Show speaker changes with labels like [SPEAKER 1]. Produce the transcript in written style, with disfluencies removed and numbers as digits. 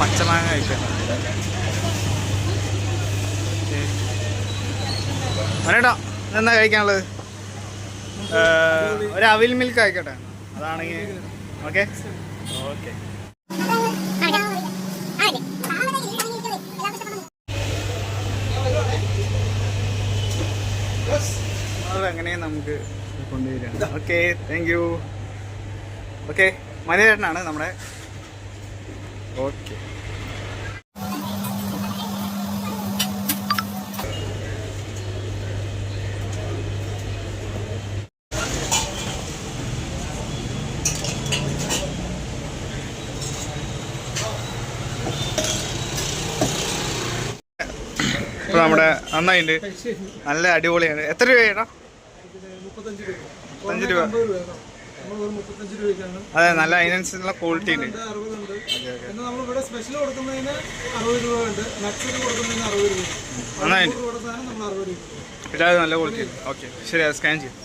[SPEAKER 1] പച്ചമാങ്ങ കഴിക്കാം. മനേട്ടാ ഇതെന്താ കഴിക്കാനുള്ളത്? ഒരു അവിൽ മിൽക്ക് ആയിക്കോട്ടെ. അതാണെങ്കിൽ ഓക്കെ ഓക്കെ. അതങ്ങനെ നമുക്ക് കൊണ്ടുവരിക. Okay, thank you. ഓക്കെ, മനേട്ടനാണ് നമ്മുടെ. ഓക്കെ, ഇപ്പോൾ നമ്മുടെ നന്നായിട്ടുണ്ട്, നല്ല അടിപൊളിയാണ്. എത്ര രൂപയാണോ? 35 രൂപ. അതെ, നല്ല അതിനനുസരിച്ചുള്ള ക്വാളിറ്റി ഉണ്ട്. നന്നായിട്ട് ഇതായത് നല്ല ക്വാളിറ്റി ഉണ്ട്. ഓക്കെ, ശരി, അത് സ്കാൻ ചെയ്യും.